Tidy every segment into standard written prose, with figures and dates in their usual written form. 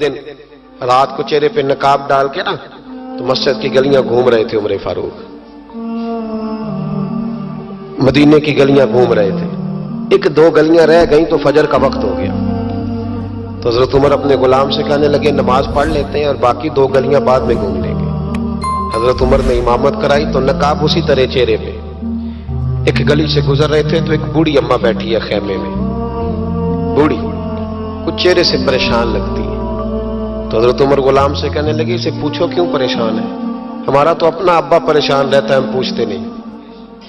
دن رات کو چہرے پہ نقاب ڈال کے نا تو مسجد کی گلیاں گھوم رہے تھے عمر فاروق، مدینے کی گلیاں گھوم رہے تھے. ایک دو گلیاں رہ گئیں تو فجر کا وقت ہو گیا. تو حضرت عمر اپنے غلام سے کہنے لگے نماز پڑھ لیتے ہیں اور باقی دو گلیاں بعد میں گھوم لیں گے. حضرت عمر نے امامت کرائی تو نقاب اسی طرح چہرے پہ. ایک گلی سے گزر رہے تھے تو ایک بوڑھی اماں بیٹھی ہے خیمے میں، بوڑھی کچھ چہرے سے پریشان لگتی ہے. تو حضرت عمر غلام سے کہنے لگے اسے پوچھو کیوں پریشان ہے؟ ہمارا تو اپنا ابا پریشان رہتا ہے، ہم پوچھتے نہیں.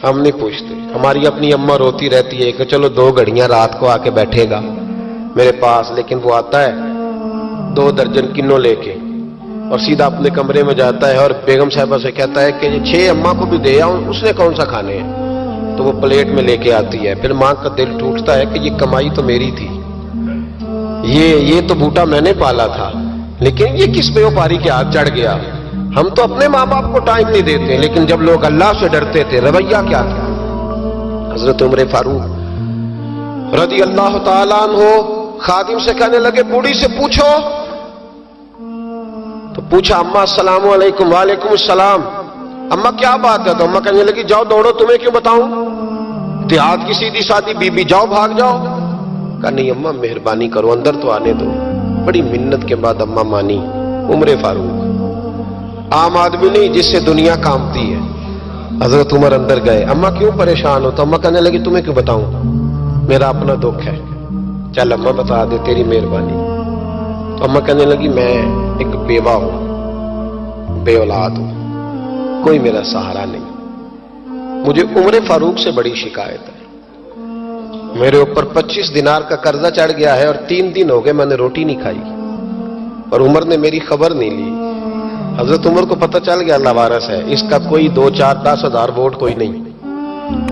ہم نہیں پوچھتے. ہماری اپنی اماں روتی رہتی ہے کہ چلو دو گھڑیاں رات کو آ کے بیٹھے گا میرے پاس، لیکن وہ آتا ہے 2 درجن کنوں لے کے اور سیدھا اپنے کمرے میں جاتا ہے اور بیگم صاحبہ سے کہتا ہے کہ 6 اماں کو بھی دے آؤں، اس نے کون سا کھانے ہیں. تو وہ پلیٹ میں لے کے آتی ہے. پھر ماں کا دل ٹوٹتا ہے کہ یہ کمائی تو میری تھی، یہ تو بوٹا میں نے پالا تھا، لیکن یہ کس بیوپاری کے ہاتھ چڑھ گیا. ہم تو اپنے ماں باپ کو ٹائم نہیں دیتے، لیکن جب لوگ اللہ سے ڈرتے تھے رویہ کیا تھا. حضرت عمر فاروق رضی اللہ تعالیٰ عنہ خادم سے کہنے لگے بوڑھی سے پوچھو. تو پوچھا اماں السلام علیکم. وعلیکم السلام. اماں کیا بات ہے؟ تو اماں کہنے لگی جاؤ دوڑو، تمہیں کیوں بتاؤں، دیہات کی سیدھی سادی بی بی، جاؤ بھاگ جاؤ. کہا نہیں اماں مہربانی کرو اندر تو آنے دو. بڑی منت کے بعد اماں مانی. عمر فاروق عام آدمی نہیں جس سے دنیا کامتی ہے. حضرت عمر اندر گئے. اماں کیوں پریشان ہو؟ تو اماں کہنے لگی تمہیں کیوں بتاؤں، میرا اپنا دکھ ہے. چل اماں بتا دے، تیری مہربانی. تو اماں کہنے لگی میں ایک بیوہ ہوں، بے اولاد ہوں، کوئی میرا سہارا نہیں. مجھے عمر فاروق سے بڑی شکایت ہے. میرے اوپر 25 دینار کا قرضہ چڑھ گیا ہے اور 3 دن ہو گئے میں نے روٹی نہیں کھائی، اور عمر نے میری خبر نہیں لی. حضرت عمر کو پتہ چل گیا لاوارث ہے، اس کا کوئی 2 4 10 ہزار ووٹ کوئی نہیں.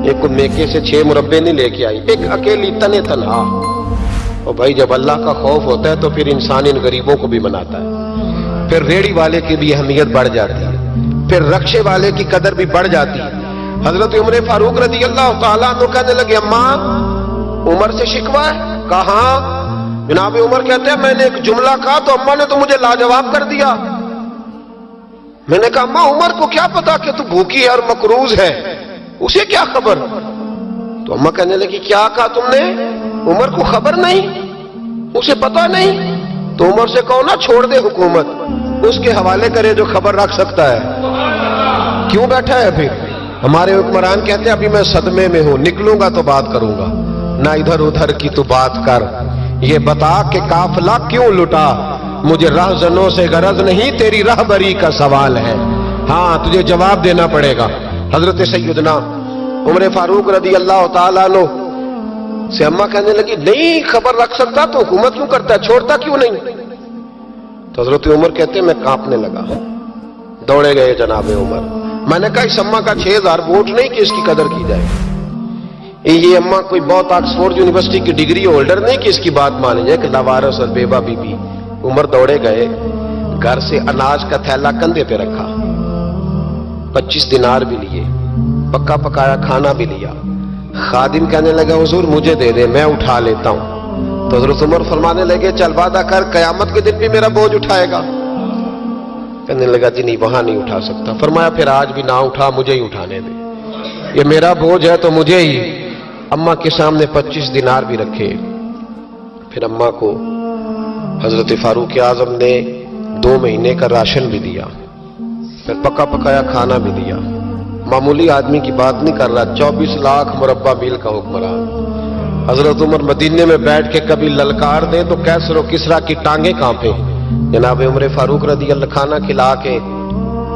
ایک کو میکے سے 6 مربے نہیں لے کے آئی، ایک اکیلی تنہا. اور بھائی جب اللہ کا خوف ہوتا ہے تو پھر انسان ان غریبوں کو بھی مناتا ہے. پھر ریڑھی والے کی بھی اہمیت بڑھ جاتی ہے، پھر رکشے والے کی قدر بھی بڑھ جاتی ہے. حضرت عمر فاروق رضی اللہ تعالیٰ عنہ کہنے لگے اماں عمر سے شکوہ ہے؟ کہاں؟ جناب عمر کہتے ہیں میں نے ایک جملہ کہا تو اماں نے تو مجھے لاجواب کر دیا. میں نے کہا اماں عمر کو کیا پتا کہ تو بھوکی ہے اور مقروض ہے، اسے کیا خبر؟ تو اماں کہنے لگی کیا کہا تم نے؟ عمر کو خبر نہیں، اسے پتا نہیں؟ تو عمر سے کہو نا چھوڑ دے حکومت، اس کے حوالے کرے جو خبر رکھ سکتا ہے. کیوں بیٹھا ہے پھر؟ ہمارے حکمران کہتے ہیں ابھی میں صدمے میں ہوں، نکلوں گا تو بات کروں گا. نہ ادھر ادھر کی تو بات کر، یہ بتا کہ قافلہ کیوں لٹا. مجھے رہزنوں سے غرض نہیں، تیری رہبری کا سوال ہے. ہاں تجھے جواب دینا پڑے گا. حضرت سیدنا عمر فاروق رضی اللہ تعالیٰ عنہ سے اماں کہنے لگی نہیں خبر رکھ سکتا تو حکومت کیوں کرتا ہے، چھوڑتا کیوں نہیں؟ تو حضرت عمر کہتے ہیں میں کانپنے لگا. دوڑے گئے جناب عمر. میں نے کہا اس اماں کا 6000 ووٹ نہیں کہ اس کی قدر کی جائے. یہ اماں کوئی بہت آکسفورڈ یونیورسٹی کی ڈگری ہولڈر نہیں کہ اس کی بات مانی جائے کہ لاوارث اور بیوہ بی بی. عمر دوڑے گئے، گھر سے اناج کا تھیلا کندھے پہ رکھا، 25 دینار بھی لیے، پکا پکایا کھانا بھی لیا. خادم کہنے لگا حضور مجھے دے دے میں اٹھا لیتا ہوں. تو حضرت عمر فرمانے لگے چل وعدہ کر قیامت کے دن بھی میرا بوجھ اٹھائے گا. کہنے لگا جی نہیں وہاں نہیں اٹھا سکتا. فرمایا پھر آج بھی نہ اٹھا، مجھے ہی اٹھانے دے، یہ میرا بوجھ ہے تو مجھے ہی. اماں کے سامنے 25 دینار بھی رکھے. پھر اماں کو حضرت فاروق اعظم نے 2 مہینے کا راشن بھی دیا، پھر پکا پکایا کھانا بھی دیا. معمولی آدمی کی بات نہیں کر رہا، 24 لاکھ مربع میل کا حکمران. حضرت عمر مدینے میں بیٹھ کے کبھی للکار دے تو کیسر و کسریٰ کی ٹانگیں کانپیں. جناب عمر فاروق رضی اللہ کھانا کھلا کے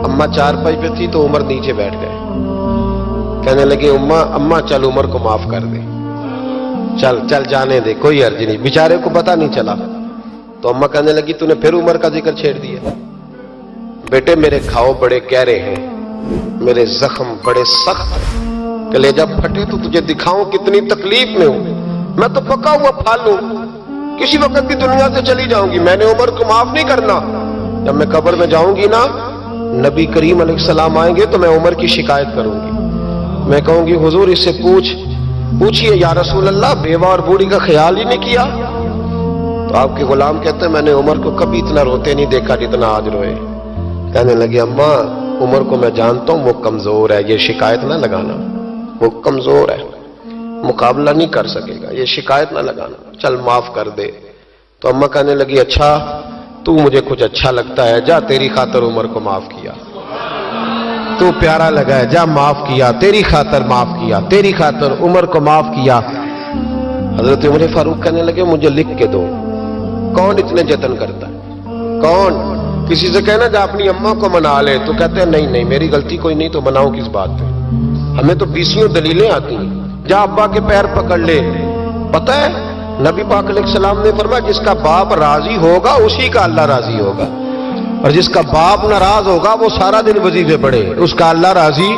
اماں چارپائی پہ تھی تو عمر نیچے بیٹھ گئے. کہنے لگے اماں چل عمر کو معاف کر دے، چل جانے دے، کوئی عرض نہیں، بیچارے کو پتہ نہیں چلا. تو اماں کہنے لگی تو نے پھر عمر کا ذکر چھیڑ دیا. بیٹے میرے گھاؤ بڑے گہرے ہیں، میرے زخم بڑے سخت ہیں، کلیجہ پھٹے تو تجھے دکھاؤں کتنی تکلیف میں ہوں. میں تو پکا ہوا پھل ہوں، کسی وقت بھی دنیا سے چلی جاؤں گی. میں نے عمر کو معاف نہیں کرنا. جب میں قبر میں جاؤں گی نا، نبی کریم علیہ السلام آئیں گے تو میں عمر کی شکایت کروں گی. میں کہوں گی حضور اس سے پوچھئے یا رسول اللہ بیوہ اور بوڑھی کا خیال ہی نہیں کیا. تو آپ کے غلام کہتے ہیں میں نے عمر کو کبھی اتنا روتے نہیں دیکھا جتنا آج روئے. کہنے لگے اماں عمر کو میں جانتا ہوں وہ کمزور ہے، یہ شکایت نہ لگانا، وہ کمزور ہے، مقابلہ نہیں کر سکے گا، یہ شکایت نہ لگانا، چل معاف کر دے. تو اماں کہنے لگی اچھا تو مجھے کچھ اچھا لگتا ہے، جا تیری خاطر عمر کو معاف کیا، تو پیارا لگا ہے، جا معاف کیا، تیری خاطر معاف کیا، تیری خاطر عمر کو معاف کیا. حضرت عمر فاروق کہنے لگے مجھے لکھ کے دو. کون اتنے جتن کرتا ہے؟ کون؟ کسی سے کہنا جا اپنی اماں کو منا لے، تو کہتے ہیں نہیں نہیں میری غلطی کوئی نہیں تو مناؤ کس بات پہ؟ ہمیں تو 20 دلیلیں آتی ہیں. جا ابا کے پیر پکڑ لے. پتہ ہے نبی پاک علیہ السلام نے فرمایا جس کا باپ راضی ہوگا اسی کا اللہ راضی ہوگا، اور جس کا باپ ناراض ہوگا وہ سارا دن وظیفے پڑھے، اس کا اللہ راضی.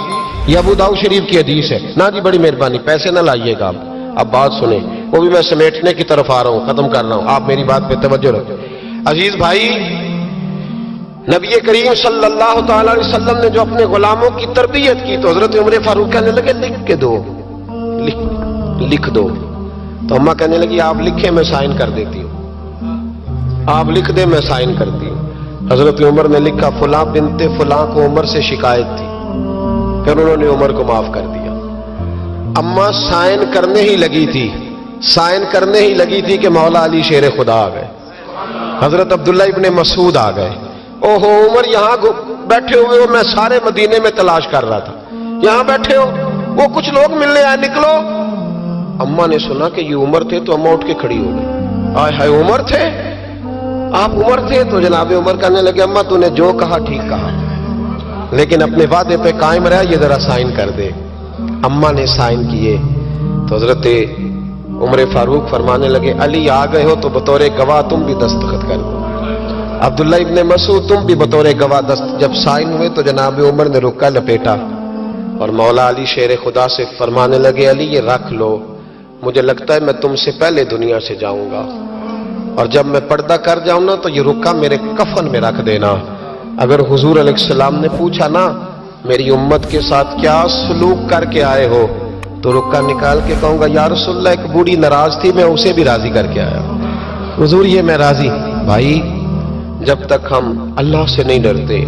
یہ ابو داؤد شریف کی حدیث ہے. نا جی بڑی مہربانی پیسے نہ لائیے گا. اب بات سنیں، وہ بھی میں سمیٹنے کی طرف آ رہا ہوں، ختم کر رہا ہوں، آپ میری بات پہ توجہ رکھیں. عزیز بھائی، نبی کریم صلی اللہ تعالی علیہ وسلم نے جو اپنے غلاموں کی تربیت کی تو حضرت عمر فاروق کہنے لگے لکھ کے دو، لکھ دو. تو اماں کہنے لگی آپ لکھیں میں سائن کر دیتی ہوں، آپ لکھ دیں میں سائن کرتی ہوں. حضرت عمر نے لکھا فلاں بنت فلاں کو عمر سے شکایت تھی، پھر انہوں نے عمر کو معاف کر دیا. اماں سائن کرنے ہی لگی تھی، سائن کرنے ہی لگی تھی کہ مولا علی شیر خدا آ گئے، حضرت عبداللہ ابن مسعود آ گئے. اوہو عمر یہاں بیٹھے ہوئے ہو، میں سارے مدینے میں تلاش کر رہا تھا، یہاں بیٹھے ہو، وہ کچھ لوگ ملنے آئے، نکلو. اماں نے سنا کہ یہ عمر تھے تو اماں اٹھ کے کھڑی ہو گئی. آئے ہائے عمر تھے، آپ عمر تھے؟ تو جناب عمر کہنے لگے اماں تو نے جو کہا ٹھیک کہا، لیکن اپنے وعدے پہ قائم رہا، یہ ذرا سائن کر دے. اماں نے سائن کیے تو حضرت عمر فاروق فرمانے لگے علی آ گئے ہو تو بطور گواہ تم بھی دستخط کر دو. عبداللہ ابن مسعود تم بھی بطور گواہ جب سائن ہوئے تو جناب عمر نے رکا لپیٹا اور مولا علی شیر خدا سے فرمانے لگے علی یہ رکھ لو، مجھے لگتا ہے میں تم سے پہلے دنیا سے جاؤں گا، اور جب میں پردہ کر جاؤں نا تو یہ رکا میرے کفن میں رکھ دینا. اگر حضور علیہ السلام نے پوچھا نا میری امت کے ساتھ کیا سلوک کر کے آئے ہو تو رکا نکال کے کہوں گا یا رسول اللہ ایک بوڑھی ناراض تھی میں اسے بھی راضی کر کے آیا، حضور یہ میں راضی. بھائی جب تک ہم اللہ سے نہیں ڈرتے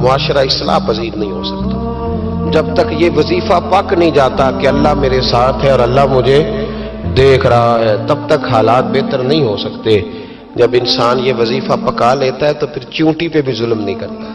معاشرہ اصلاح پذیر نہیں ہو سکتا. جب تک یہ وظیفہ پک نہیں جاتا کہ اللہ میرے ساتھ ہے اور اللہ مجھے دیکھ رہا ہے تب تک حالات بہتر نہیں ہو سکتے. جب انسان یہ وظیفہ پکا لیتا ہے تو پھر چونٹی پہ بھی ظلم نہیں کرتا.